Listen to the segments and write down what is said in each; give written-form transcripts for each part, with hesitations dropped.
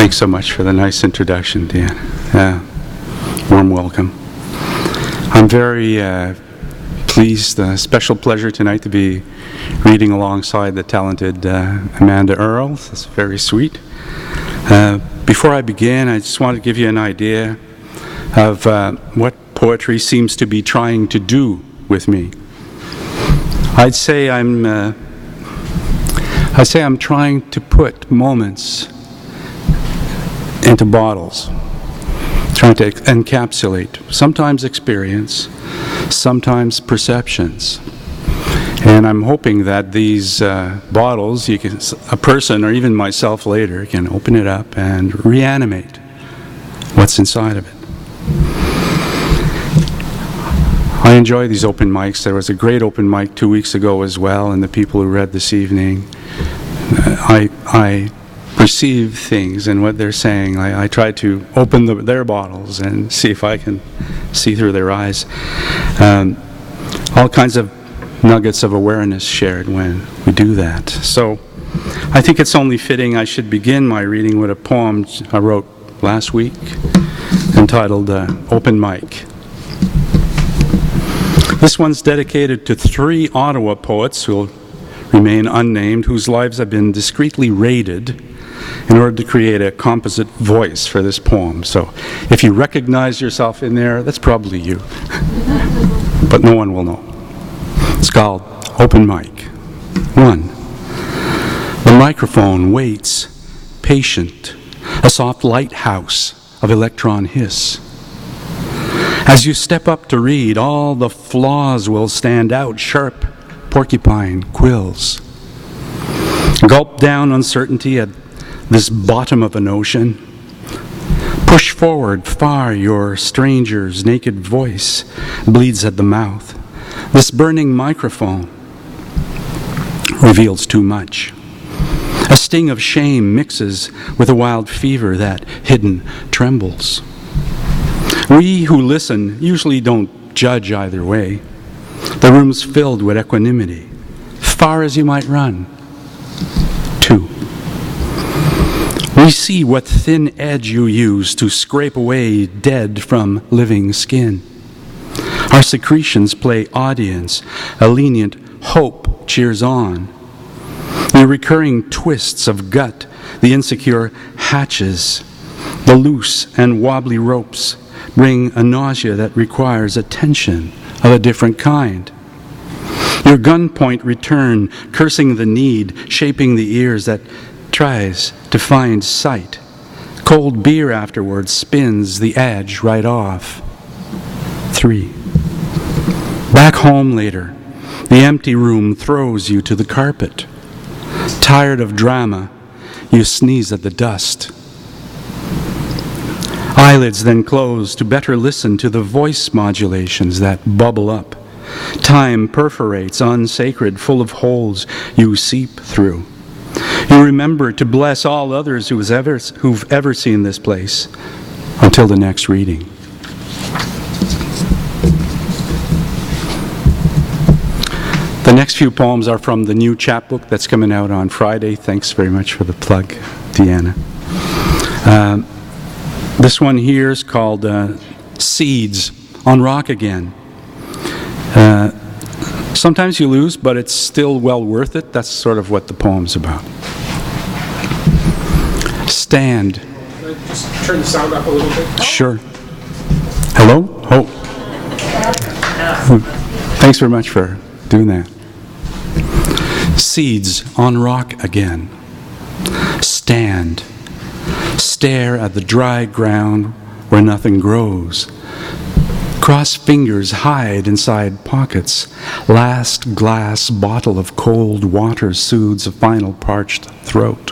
Thanks so much for the nice introduction, Dan. Warm welcome. I'm very pleased, special pleasure tonight to be reading alongside the talented Amanda Earl. That's very sweet. Before I begin, I just want to give you an idea of what poetry seems to be trying to do with me. I'd say I'm trying to put moments into bottles, trying to encapsulate sometimes experience, sometimes perceptions. And I'm hoping that these bottles, a person or even myself later can open it up and reanimate what's inside of it. I enjoy these open mics. There was a great open mic 2 weeks ago as well, and the people who read this evening, I perceive things and what they're saying. I try to open their bottles and see if I can see through their eyes. All kinds of nuggets of awareness shared when we do that. So I think it's only fitting I should begin my reading with a poem I wrote last week entitled Open Mic. This one's dedicated to 3 Ottawa poets who will remain unnamed, whose lives have been discreetly raided in order to create a composite voice for this poem. So if you recognize yourself in there, that's probably you. But no one will know. It's called Open Mic. 1. The microphone waits, patient, a soft lighthouse of electron hiss. As you step up to read, all the flaws will stand out, sharp porcupine quills. Gulp down uncertainty at this bottom of an ocean. Push forward far, your stranger's naked voice bleeds at the mouth. This burning microphone reveals too much. A sting of shame mixes with a wild fever that hidden trembles. We who listen usually don't judge either way. The room's filled with equanimity, far as you might run. 2. We see what thin edge you use to scrape away dead from living skin. Our secretions play audience, a lenient hope cheers on. The recurring twists of gut, the insecure hatches, the loose and wobbly ropes bring a nausea that requires attention of a different kind. Your gunpoint return, cursing the need, shaping the ears that tries to find sight. Cold beer afterwards spins the edge right off. 3. Back home later, the empty room throws you to the carpet. Tired of drama, you sneeze at the dust. Eyelids then close to better listen to the voice modulations that bubble up. Time perforates unsacred, full of holes you seep through. You remember to bless all others who've ever seen this place until the next reading. The next few poems are from the new chapbook that's coming out on Friday. Thanks very much for the plug, Deanna. This one here is called Seeds on Rock Again. Sometimes you lose, but it's still well worth it. That's sort of what the poem's about. Stand. Can I just turn the sound up a little bit? Sure. Hello? Oh. Thanks very much for doing that. Seeds on rock again. Stand. Stare at the dry ground where nothing grows. Cross fingers hide inside pockets. Last glass bottle of cold water soothes a final parched throat.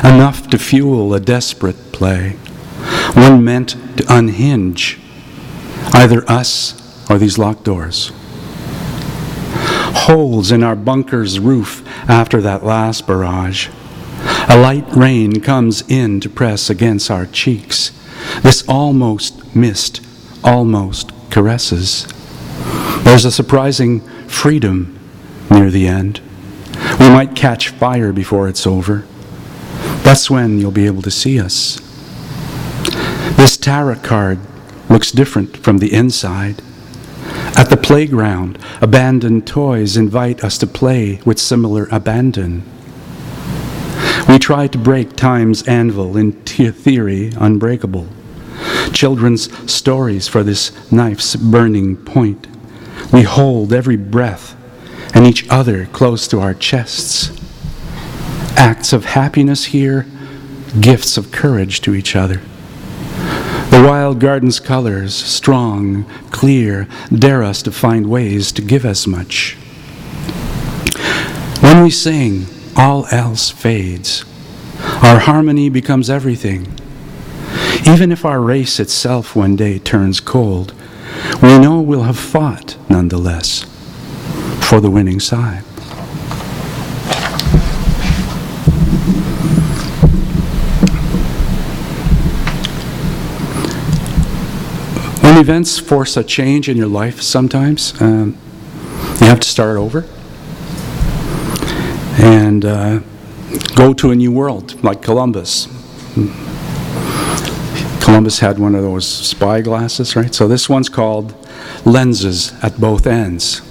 Enough to fuel a desperate play, one meant to unhinge either us or these locked doors. Holes in our bunker's roof after that last barrage. A light rain comes in to press against our cheeks. This almost mist almost caresses. There's a surprising freedom near the end. We might catch fire before it's over. That's when you'll be able to see us. This tarot card looks different from the inside. At the playground, abandoned toys invite us to play with similar abandon. We try to break time's anvil, in theory unbreakable. Children's stories for this knife's burning point. We hold every breath and each other close to our chests. Acts of happiness here, gifts of courage to each other. The wild garden's colors, strong, clear, dare us to find ways to give as much. When we sing, all else fades. Our harmony becomes everything. Even if our race itself one day turns cold, we know we'll have fought nonetheless for the winning side. When events force a change in your life sometimes, you have to start over and go to a new world, like Columbus. Columbus had one of those spy glasses, right? So this one's called lenses at both ends.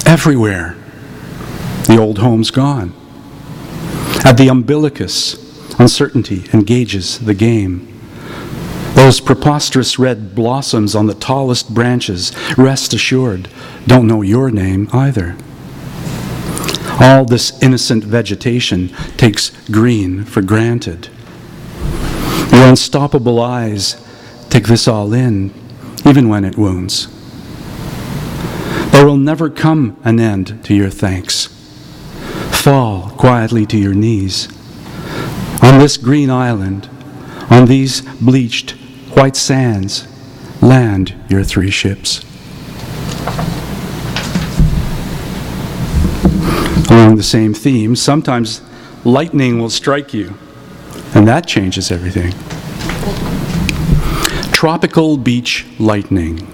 Everywhere, the old home's gone. At the umbilicus, uncertainty engages the game. Those preposterous red blossoms on the tallest branches, rest assured, don't know your name either. All this innocent vegetation takes green for granted. Your unstoppable eyes take this all in, even when it wounds. There will never come an end to your thanks. Fall quietly to your knees. On this green island, on these bleached white sands, land your 3 ships. Along the same theme, sometimes lightning will strike you, and that changes everything. Tropical beach lightning.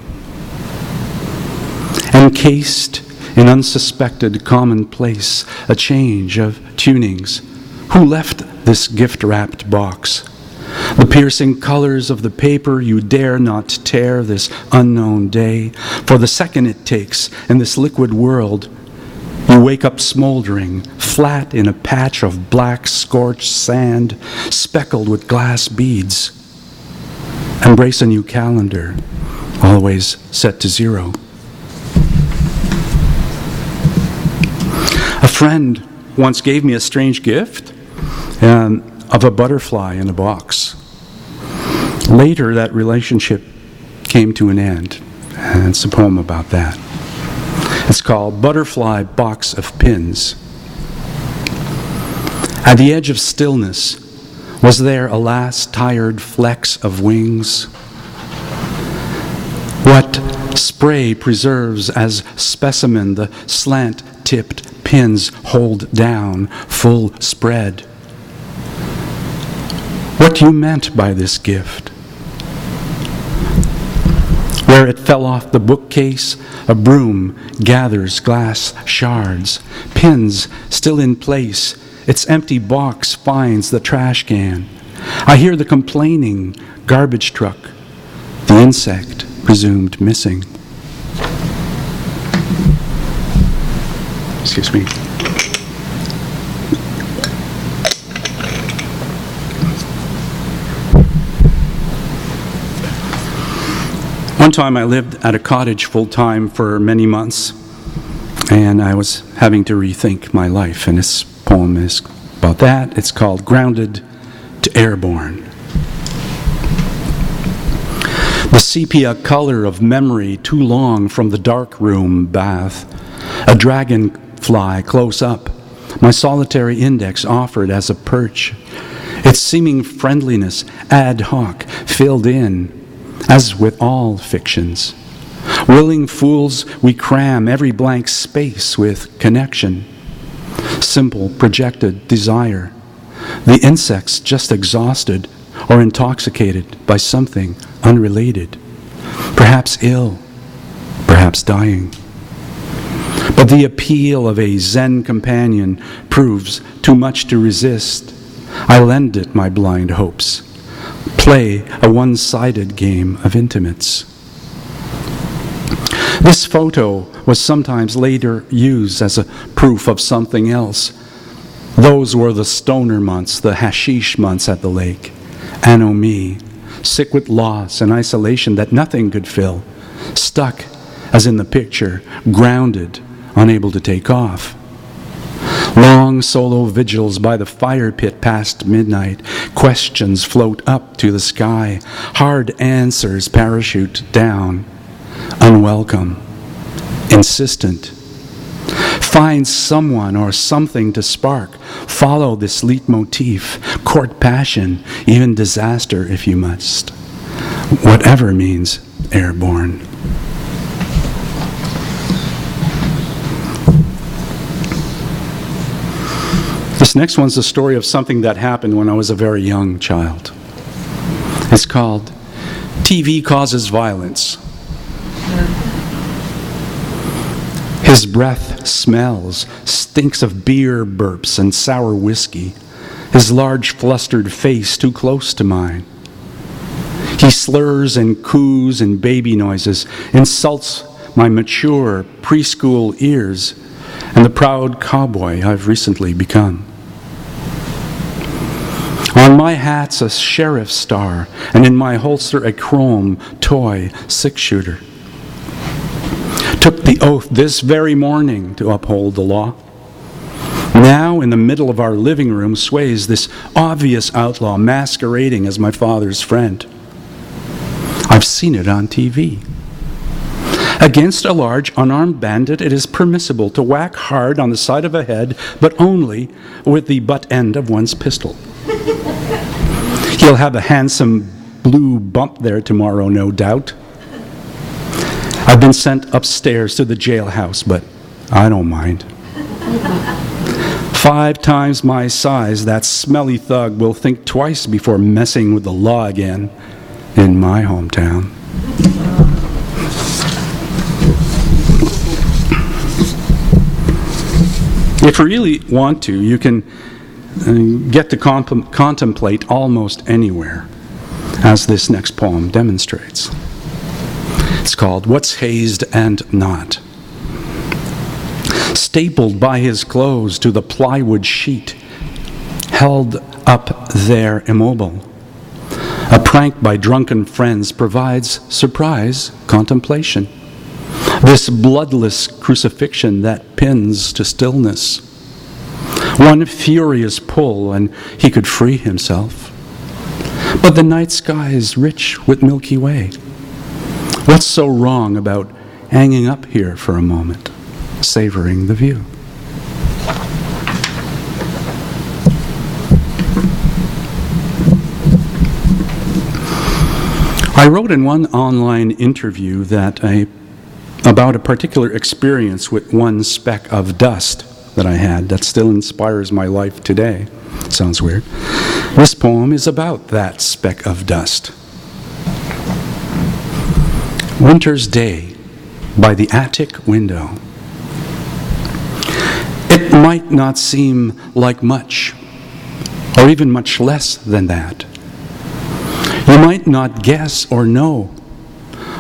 Encased in unsuspected commonplace, a change of tunings. Who left this gift-wrapped box? The piercing colors of the paper you dare not tear this unknown day. For the second it takes in this liquid world, you wake up smoldering, flat in a patch of black scorched sand, speckled with glass beads. Embrace a new calendar, always set to 0. A friend once gave me a strange gift of a butterfly in a box. Later, that relationship came to an end, and it's a poem about that. It's called Butterfly Box of Pins. At the edge of stillness, was there a last tired flecks of wings? What spray preserves as specimen the slant-tipped pins hold down, full spread? What you meant by this gift? Where it fell off the bookcase, a broom gathers glass shards, pins still in place. Its empty box finds the trash can. I hear the complaining garbage truck, the insect presumed missing. Excuse me. One time I lived at a cottage full-time for many months, and I was having to rethink my life, and this poem is about that. It's called Grounded to Airborne. The sepia color of memory too long from the dark room bath, a dragonfly close up, my solitary index offered as a perch, its seeming friendliness ad hoc filled in, as with all fictions. Willing fools, we cram every blank space with connection. Simple projected desire. The insects just exhausted or intoxicated by something unrelated. Perhaps ill, perhaps dying. But the appeal of a Zen companion proves too much to resist. I lend it my blind hopes, play a one-sided game of intimates. This photo was sometimes later used as a proof of something else. Those were the stoner months, the hashish months at the lake. Anno me, sick with loss and isolation that nothing could fill, stuck, as in the picture, grounded, unable to take off. Long solo vigils by the fire pit past midnight. Questions float up to the sky. Hard answers parachute down. Unwelcome. Insistent. Find someone or something to spark. Follow this leitmotif. Court passion, even disaster if you must. Whatever means airborne. This next one's the story of something that happened when I was a very young child. It's called TV Causes Violence. His breath smells, stinks of beer burps and sour whiskey. His large flustered face too close to mine. He slurs and coos in baby noises, insults my mature preschool ears and the proud cowboy I've recently become. On my hat's a sheriff's star, and in my holster a chrome toy six-shooter. Took the oath this very morning to uphold the law. Now, in the middle of our living room, sways this obvious outlaw masquerading as my father's friend. I've seen it on TV. Against a large unarmed bandit, it is permissible to whack hard on the side of a head, but only with the butt end of one's pistol. He'll have a handsome blue bump there tomorrow, no doubt. I've been sent upstairs to the jailhouse, but I don't mind. 5 times my size, that smelly thug will think twice before messing with the law again in my hometown. If you really want to, you can get to contemplate almost anywhere, as this next poem demonstrates. It's called What's Hazed and Not. Stapled by his clothes to the plywood sheet, held up there immobile. A prank by drunken friends provides surprise contemplation. This bloodless crucifixion that pins to stillness. One furious pull and he could free himself. But the night sky is rich with Milky Way. What's so wrong about hanging up here for a moment, savoring the view? I wrote in one online interview about a particular experience with one speck of dust that I had that still inspires my life today. Sounds weird. This poem is about that speck of dust. Winter's Day by the attic window. It might not seem like much, or even much less than that. You might not guess or know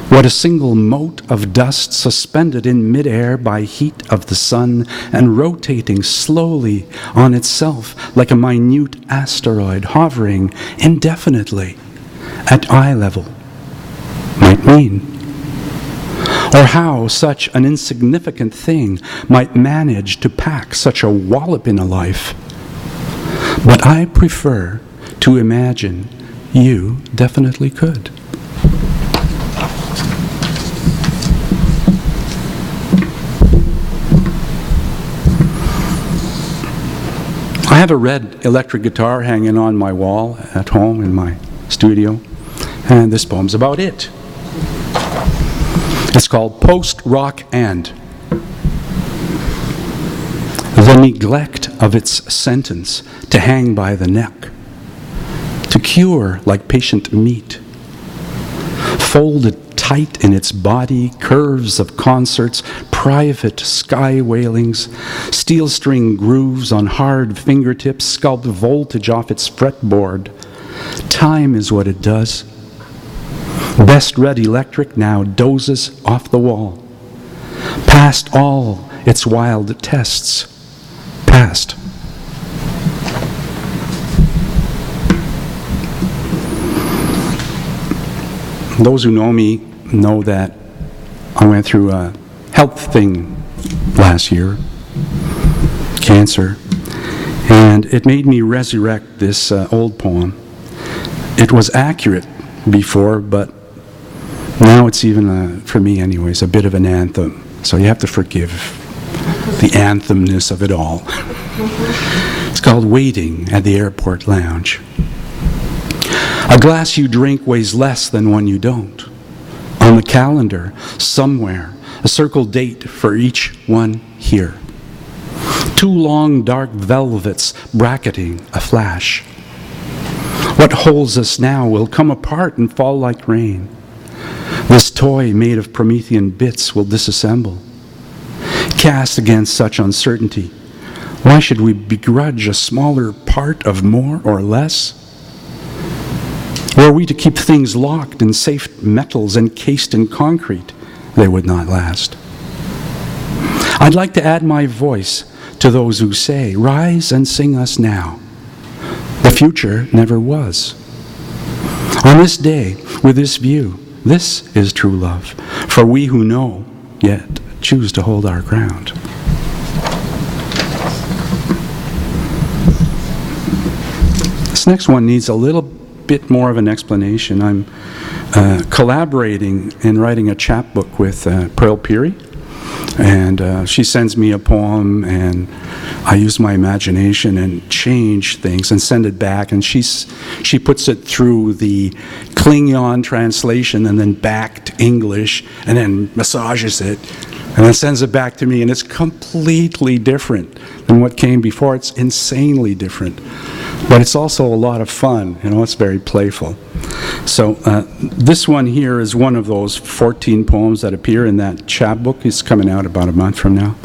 what a single mote of dust suspended in midair by heat of the sun and rotating slowly on itself like a minute asteroid hovering indefinitely at eye level might mean. Or how such an insignificant thing might manage to pack such a wallop in a life. But I prefer to imagine you definitely could. I have a red electric guitar hanging on my wall at home in my studio, and this poem's about it. It's called Post-Rock and. The neglect of its sentence to hang by the neck, to cure like patient meat, folded tight in its body, curves of concerts, private sky wailings, steel string grooves on hard fingertips sculpt voltage off its fretboard. Time is what it does. Best red electric now dozes off the wall. Past all its wild tests. Past. Those who know me know that I went through a health thing last year, cancer, and it made me resurrect this old poem. It was accurate before, but now it's even, for me anyways, a bit of an anthem. So you have to forgive the anthemness of it all. It's called Waiting at the Airport Lounge. A glass you drink weighs less than one you don't. On the calendar, somewhere, a circled date for each one here. Two long dark velvets bracketing a flash. What holds us now will come apart and fall like rain. This toy made of Promethean bits will disassemble. Cast against such uncertainty, why should we begrudge a smaller part of more or less? Were we to keep things locked in safe metals encased in concrete, they would not last. I'd like to add my voice to those who say, rise and sing us now. The future never was. On this day, with this view, this is true love, for we who know, yet choose to hold our ground. This next one needs a little bit more of an explanation. I'm collaborating in writing a chapbook with Pearl Peary, and she sends me a poem, and I use my imagination and change things and send it back, and she puts it through the Klingon translation and then back to English, and then massages it, and then sends it back to me, and it's completely different than what came before. It's insanely different. But it's also a lot of fun, it's very playful. So this one here is one of those 14 poems that appear in that chapbook. It's coming out about a month from now.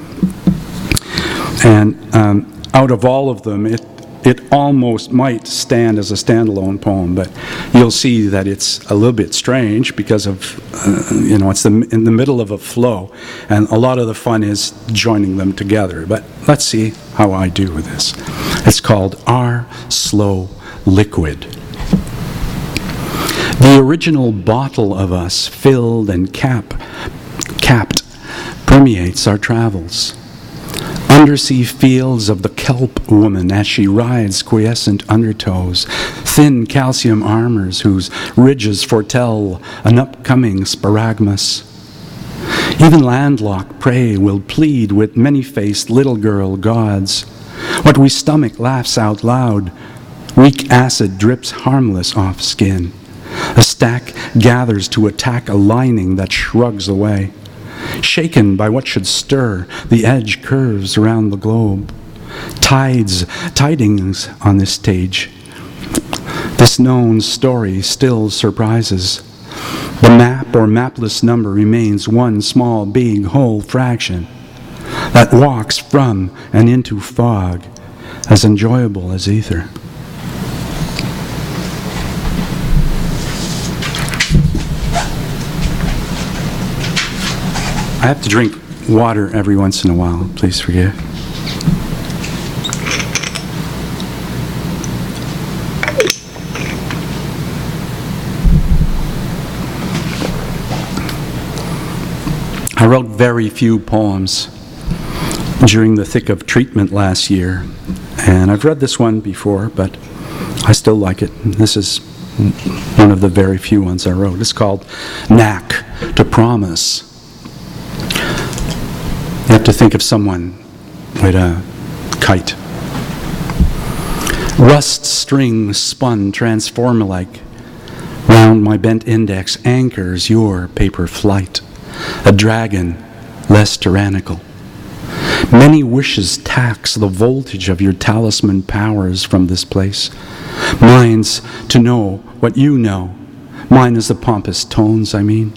And out of all of them, it almost might stand as a standalone poem, but you'll see that it's a little bit strange because of, it's in the middle of a flow, and a lot of the fun is joining them together. But let's see how I do with this. It's called Our Slow Liquid. The original bottle of us, filled and capped, permeates our travels. Undersea fields of the kelp woman as she rides quiescent undertows, thin calcium armors whose ridges foretell an upcoming sparagmus. Even landlocked prey will plead with many-faced little girl gods. What we stomach laughs out loud. Weak acid drips harmless off skin. A stack gathers to attack a lining that shrugs away. Shaken by what should stir, the edge curves around the globe. Tidings on this stage. This known story still surprises. The map or mapless number remains one small, big, whole fraction that walks from and into fog, as enjoyable as ether. I have to drink water every once in a while, please forgive. I wrote very few poems during the thick of treatment last year, and I've read this one before, but I still like it. This is one of the very few ones I wrote. It's called Knack to Promise. You have to think of someone with a kite. Rust strings spun transformer-like. Round my bent index anchors your paper flight. A dragon less tyrannical. Many wishes tax the voltage of your talisman powers from this place. Mine's to know what you know. Mine is the pompous tones, I mean.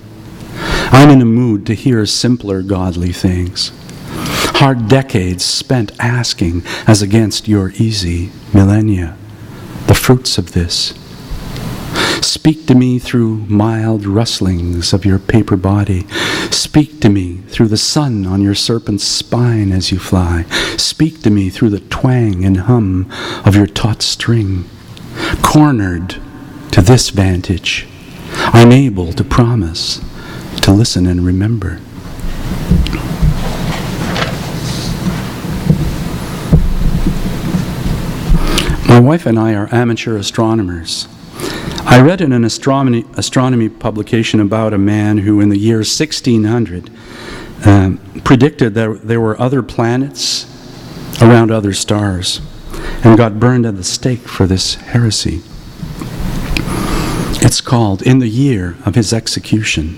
I'm in a mood to hear simpler godly things. Hard decades spent asking as against your easy millennia. The fruits of this. Speak to me through mild rustlings of your paper body. Speak to me through the sun on your serpent's spine as you fly. Speak to me through the twang and hum of your taut string. Cornered to this vantage, I'm able to promise to listen and remember. My wife and I are amateur astronomers. I read in an astronomy publication about a man who in the year 1600 predicted that there were other planets around other stars and got burned at the stake for this heresy. It's called In the Year of His Execution.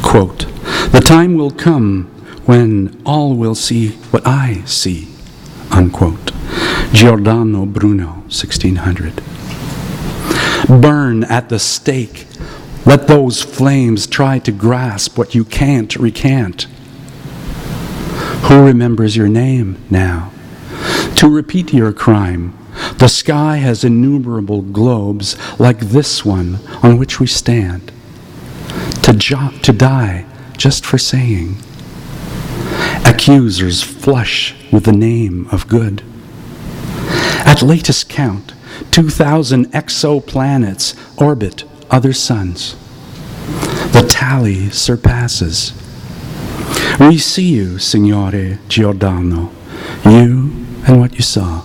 Quote, "The time will come when all will see what I see," unquote. Giordano Bruno, 1600. Burn at the stake. Let those flames try to grasp what you can't recant. Who remembers your name now? To repeat your crime, the sky has innumerable globes like this one on which we stand. To die just for saying. Accusers flush with the name of good. At latest count, 2,000 exoplanets orbit other suns. The tally surpasses. We see you, Signore Giordano, you and what you saw.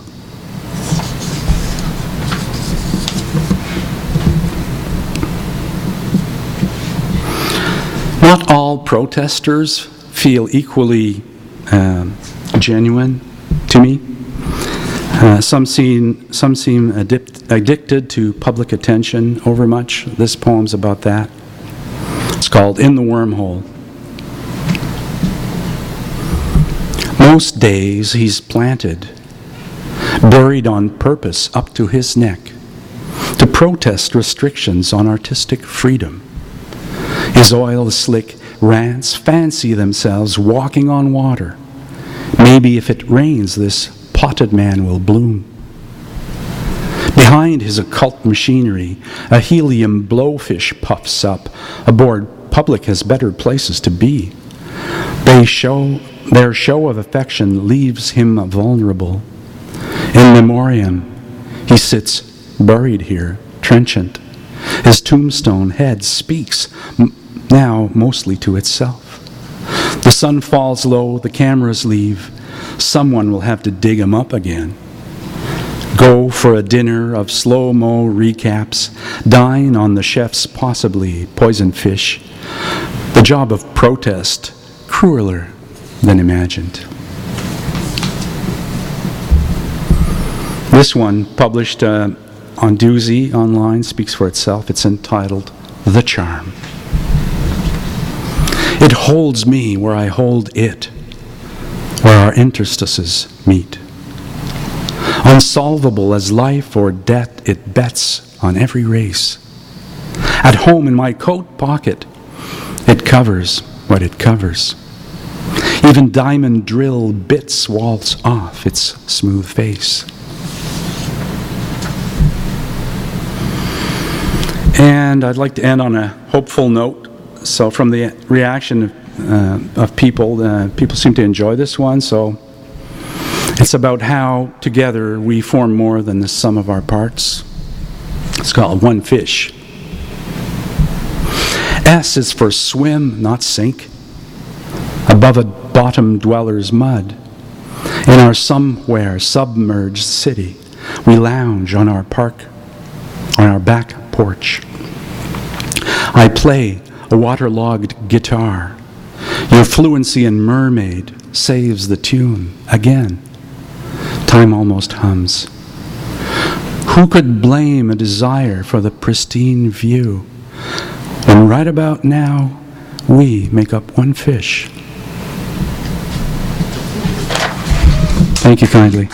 Not all protesters feel equally genuine to me. Some seem addicted to public attention overmuch. This poem's about that. It's called In the Wormhole. Most days he's planted, buried on purpose up to his neck, to protest restrictions on artistic freedom. His oil-slick rants fancy themselves walking on water. Maybe if it rains, this potted man will bloom. Behind his occult machinery, a helium blowfish puffs up. Aboard, public has better places to be. Their show of affection leaves him vulnerable. In memoriam, he sits buried here, trenchant. His tombstone head speaks now mostly to itself. The sun falls low, the cameras leave. Someone will have to dig him up again. Go for a dinner of slow-mo recaps, dine on the chef's possibly poisoned fish. The job of protest, crueler than imagined. This one, published on Doozy online, speaks for itself. It's entitled The Charm. It holds me where I hold it, where our interstices meet. Unsolvable as life or death, it bets on every race. At home in my coat pocket, it covers what it covers. Even diamond drill bits waltz off its smooth face. And I'd like to end on a hopeful note. So from the reaction of people, people seem to enjoy this one. So it's about how together we form more than the sum of our parts. It's called One Fish. S is for swim, not sink. Above a bottom dweller's mud. In our somewhere submerged city, we lounge on our back porch. I play a waterlogged guitar. Your fluency in mermaid saves the tune again. Time almost hums. Who could blame a desire for the pristine view when right about now we make up one fish? Thank you kindly.